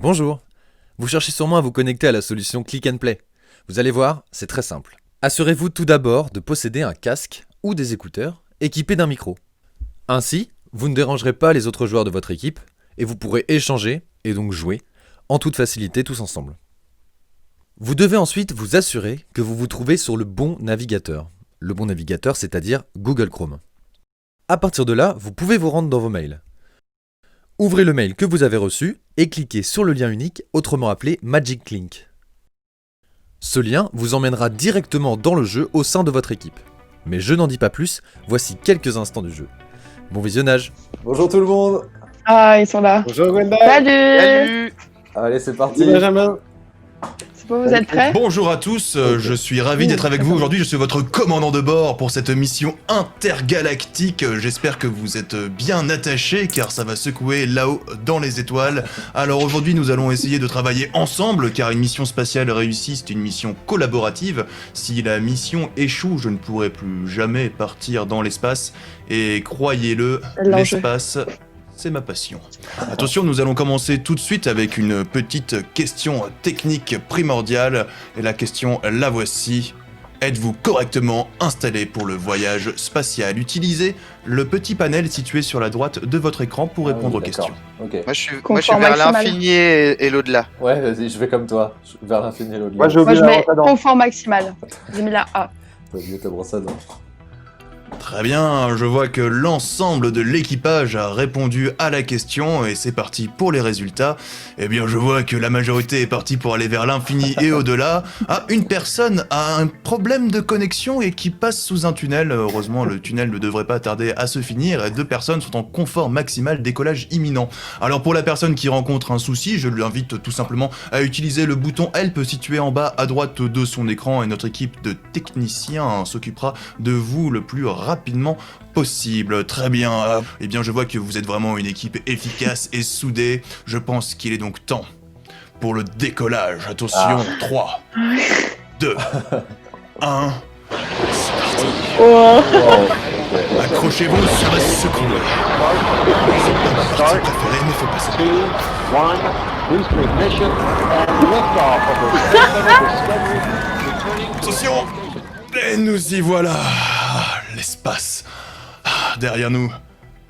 Bonjour. Vous cherchez sûrement à vous connecter à la solution Click and Play. Vous allez voir, c'est très simple. Assurez-vous tout d'abord de posséder un casque ou des écouteurs équipés d'un micro. Ainsi, vous ne dérangerez pas les autres joueurs de votre équipe et vous pourrez échanger, et donc jouer, en toute facilité tous ensemble. Vous devez ensuite vous assurer que vous vous trouvez sur le bon navigateur. Le bon navigateur, c'est-à-dire Google Chrome. À partir de là, vous pouvez vous rendre dans vos mails. Ouvrez le mail que vous avez reçu et cliquez sur le lien unique, autrement appelé Magic Link. Ce lien vous emmènera directement dans le jeu au sein de votre équipe. Mais je n'en dis pas plus, voici quelques instants du jeu. Bon visionnage. Bonjour tout le monde. Ah, ils sont là. Bonjour Gwenda. Salut. Allez, c'est parti. Benjamin. C'est bon, vous êtes prêts? Bonjour à tous, je suis ravi d'être avec vous aujourd'hui, je suis votre commandant de bord pour cette mission intergalactique. J'espère que vous êtes bien attachés car ça va secouer là-haut dans les étoiles. Alors aujourd'hui nous allons essayer de travailler ensemble car une mission spatiale réussie c'est une mission collaborative. Si la mission échoue, je ne pourrai plus jamais partir dans l'espace et croyez-le, l'espace... c'est ma passion. Attention, nous allons commencer tout de suite avec une petite question technique primordiale. Et la question, la voici. Êtes-vous correctement installé pour le voyage spatial? Utilisez le petit panel situé sur la droite de votre écran pour répondre aux questions. Ok. Moi je suis Confort vers maximal. l'infini et l'au-delà. Ouais, vas-y, je vais comme toi. Vers l'infini et l'au-delà. Moi j'ai Moi, oublié je la mets brosse à dents. confort maximal. J'ai mis la A. T'as oublié ta brosse à dents. Très bien, je vois que l'ensemble de l'équipage a répondu à la question et c'est parti pour les résultats. Eh bien, je vois que la majorité est partie pour aller vers l'infini et au-delà. Ah, une personne a un problème de connexion et qui passe sous un tunnel. Heureusement, le tunnel ne devrait pas tarder à se finir et 2 personnes sont en confort maximal, décollage imminent. Alors pour la personne qui rencontre un souci, je l'invite tout simplement à utiliser le bouton Help situé en bas à droite de son écran et notre équipe de techniciens s'occupera de vous le plus rapidement possible. Très bien. Eh bien, je vois que vous êtes vraiment une équipe efficace et soudée. Je pense qu'il est donc temps pour le décollage. Attention, 3, 2, 1. Oh. Wow, ok. Accrochez-vous, ça va se secouer. C'est pas ma partie préférée, mais faut passer. 2, 1, boost ignition, and liftoff of the Discovery. Attention. Et nous y voilà. Ah, l'espace. Ah, derrière nous,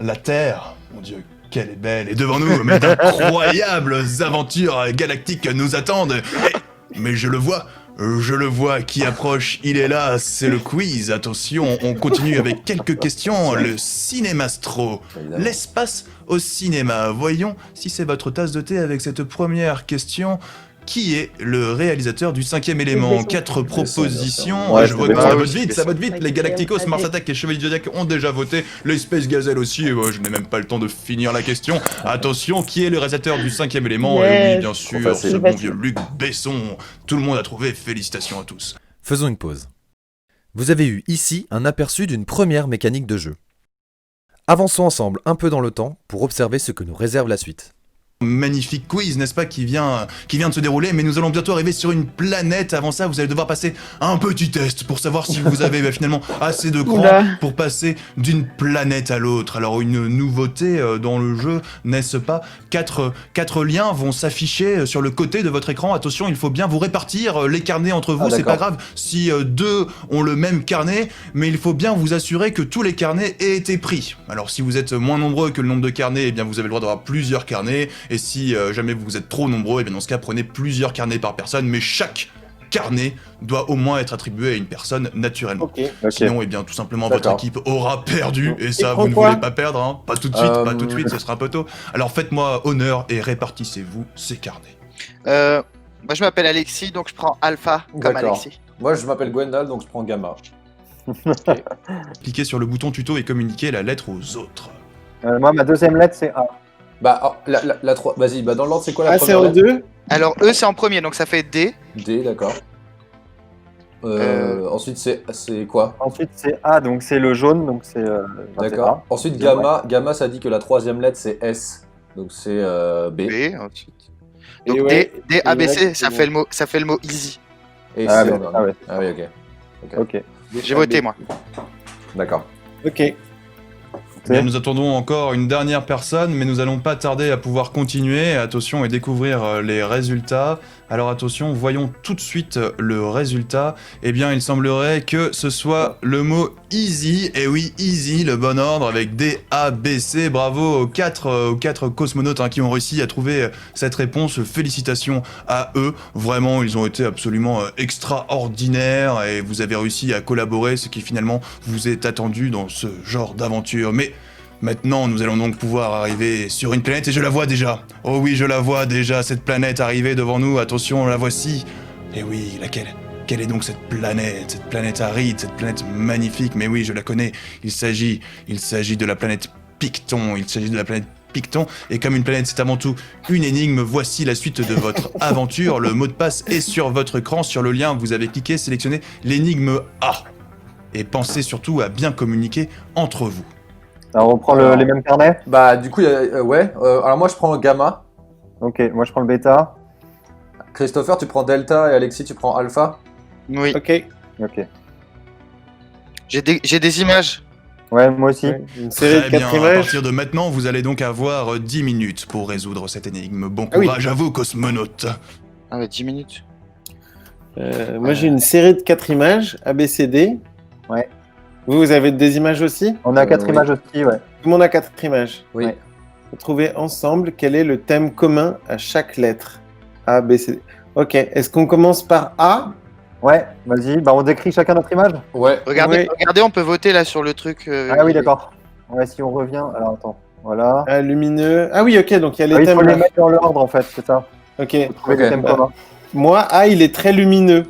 la Terre. Mon Dieu, qu'elle est belle. Et devant nous, mais d'incroyables aventures galactiques nous attendent. Mais je le vois qui approche. Il est là, c'est le quiz. Attention, on continue avec quelques questions. Le cinémastro. L'espace au cinéma. Voyons si c'est votre tasse de thé avec cette première question. Qui est le réalisateur du 5e élément? 4 propositions. Ouais, Je vois que c'est ça vote vite. Les Galacticos, Mars Attack et Chevalier du Zodiac ont déjà voté. Les Space Gazelle aussi. Je n'ai même pas le temps de finir la question. Attention, qui est le réalisateur du 5e élément? Yes. Et oui, bien sûr, facile. ce bon vieux Luc Besson. Tout le monde a trouvé. Félicitations à tous. Faisons une pause. Vous avez eu ici un aperçu d'une première mécanique de jeu. Avançons ensemble un peu dans le temps pour observer ce que nous réserve la suite. Magnifique quiz, n'est-ce pas, qui vient de se dérouler, mais nous allons bientôt arriver sur une planète. Avant ça, vous allez devoir passer un petit test pour savoir si vous avez finalement assez de cran Oula. pour passer d'une planète à l'autre. Alors une nouveauté dans le jeu, n'est-ce pas? 4 liens vont s'afficher sur le côté de votre écran. Attention, il faut bien vous répartir les carnets entre vous. Ah, C'est pas d'accord. grave si 2 ont le même carnet, mais il faut bien vous assurer que tous les carnets aient été pris. Alors si vous êtes moins nombreux que le nombre de carnets, eh bien vous avez le droit d'avoir plusieurs carnets. Et si jamais vous êtes trop nombreux, et bien dans ce cas, prenez plusieurs carnets par personne, mais chaque carnet doit au moins être attribué à une personne naturellement. Ok. Sinon, eh bien, tout simplement, votre D'accord. équipe aura perdu, et ça, prends vous ne quoi voulez pas perdre, hein. Pas tout de suite, ce sera un peu tôt. Alors faites-moi honneur et répartissez-vous ces carnets. Moi je m'appelle Alexis, donc je prends Alpha comme D'accord. Alexis. Moi, je m'appelle Gwendal, donc je prends Gamma. Cliquez sur le bouton tuto et communiquez la lettre aux autres. Moi ma deuxième lettre c'est A. Bah, oh, la 3. Vas-y, bah dans l'ordre, c'est quoi la première lettre? ACO2. Alors eux c'est en premier, donc ça fait D. D, d'accord. Ensuite, c'est quoi? Ensuite c'est A, donc c'est le jaune, donc c'est. D'accord. Ensuite, Gamma, ça dit que la 3e lettre, c'est S. Donc c'est B. B ensuite. Et Donc ouais, D, A, B, C, et ça bon. fait le mot easy. Et Ah C, ouais, on a- ah ouais. Ah oui, ok. Ok. J'ai voté moi. D'accord. Ok. Bien, nous attendons encore une dernière personne, mais nous allons pas tarder à pouvoir continuer, attention, et découvrir les résultats. Alors attention, voyons tout de suite le résultat. Eh bien, il semblerait que ce soit le mot easy, et oui, easy, le bon ordre, avec D, A, B, C. Bravo aux quatre cosmonautes qui ont réussi à trouver cette réponse. Félicitations à eux, vraiment, ils ont été absolument extraordinaires, et vous avez réussi à collaborer, ce qui finalement vous est attendu dans ce genre d'aventure. Mais maintenant, nous allons donc pouvoir arriver sur une planète, et je la vois déjà. Oh oui, je la vois déjà, cette planète arriver devant nous. Attention, la voici. Et oui, laquelle ? Quelle est donc cette planète aride, cette planète magnifique? Mais oui, je la connais. Il s'agit de la planète Picton. Et comme une planète, c'est avant tout une énigme, voici la suite de votre aventure. Le mot de passe est sur votre écran, sur le lien, vous avez cliqué, sélectionnez l'énigme A. Et pensez surtout à bien communiquer entre vous. Alors on prend les mêmes carnets. Bah, du coup, alors moi, je prends gamma. Ok, moi je prends le bêta. Christopher, tu prends delta et Alexis, tu prends alpha. Oui. Ok. Ok. J'ai des images. Ouais, moi aussi. Ouais, une série Très de bien, 4 à images. partir de maintenant, vous allez donc avoir 10 minutes pour résoudre cette énigme. Bon Ah oui. courage à vous, cosmonautes. Ah ouais, 10 minutes. Moi, j'ai une série de 4 images, ABCD. Ouais. Vous avez des images aussi? On a 4 oui. images aussi, ouais. Tout le monde a 4 images. Oui. Ouais. Faut trouver ensemble quel est le thème commun à chaque lettre. A, B, C, D. Ok, est-ce qu'on commence par A? Ouais, vas-y. Bah on décrit chacun notre image. Ouais. Regardez, Oui. regardez, on peut voter là sur le truc. Ah oui, d'accord. Ouais, si on revient. Alors attends. Voilà. A, lumineux. Ah oui, ok, donc il y a les Ah, il thèmes faut les là. mettre dans l'ordre en fait, c'est ça. Ok. Faut trouver Ok. les thèmes communs. Moi, A, il est très lumineux.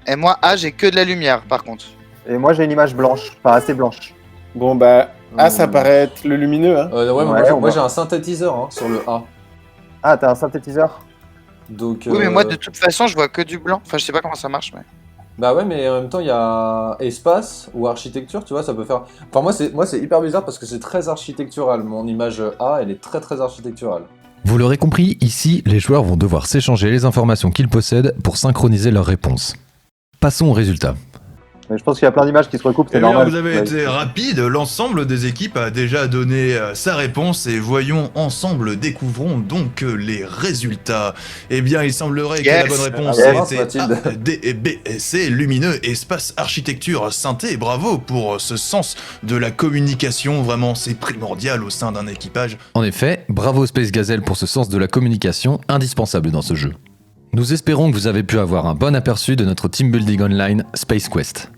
Et moi, A, j'ai que de la lumière par contre. Et moi j'ai une image blanche, enfin assez blanche. Bon, bah, A, ça Hmm. paraît être le lumineux. Hein. Ouais, Ouais, moi, on moi, va. j'ai un synthétiseur sur le A. Ah, t'as un synthétiseur? Donc, Oui, mais moi, de toute façon, je vois que du blanc. Enfin, je sais pas comment ça marche, mais. Bah ouais, mais en même temps, il y a espace ou architecture, tu vois, ça peut faire... Enfin, moi, c'est hyper bizarre parce que c'est très architectural. Mon image A, elle est très, très architecturale. Vous l'aurez compris, ici, les joueurs vont devoir s'échanger les informations qu'ils possèdent pour synchroniser leurs réponses. Passons au résultat. Mais je pense qu'il y a plein d'images qui se recoupent, Eh c'est bien, normal. vous avez Ouais. été rapide, l'ensemble des équipes a déjà donné sa réponse et voyons ensemble, découvrons donc les résultats. Eh bien, il semblerait que la Yes. bonne réponse Ah, bravo, était Mathilde. A, D et B et C, lumineux, espace, architecture, synthé. Bravo pour ce sens de la communication, vraiment c'est primordial au sein d'un équipage. En effet, bravo Space Gazelle pour ce sens de la communication indispensable dans ce jeu. Nous espérons que vous avez pu avoir un bon aperçu de notre team building online Space Quest.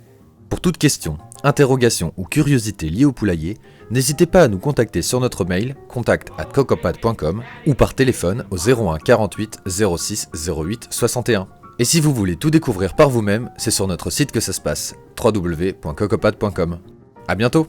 Pour toute question, interrogation ou curiosité liée au poulailler, n'hésitez pas à nous contacter sur notre mail contact@cocopad.com ou par téléphone au 01 48 06 08 61. Et si vous voulez tout découvrir par vous-même, c'est sur notre site que ça se passe, www.cocopad.com. À bientôt!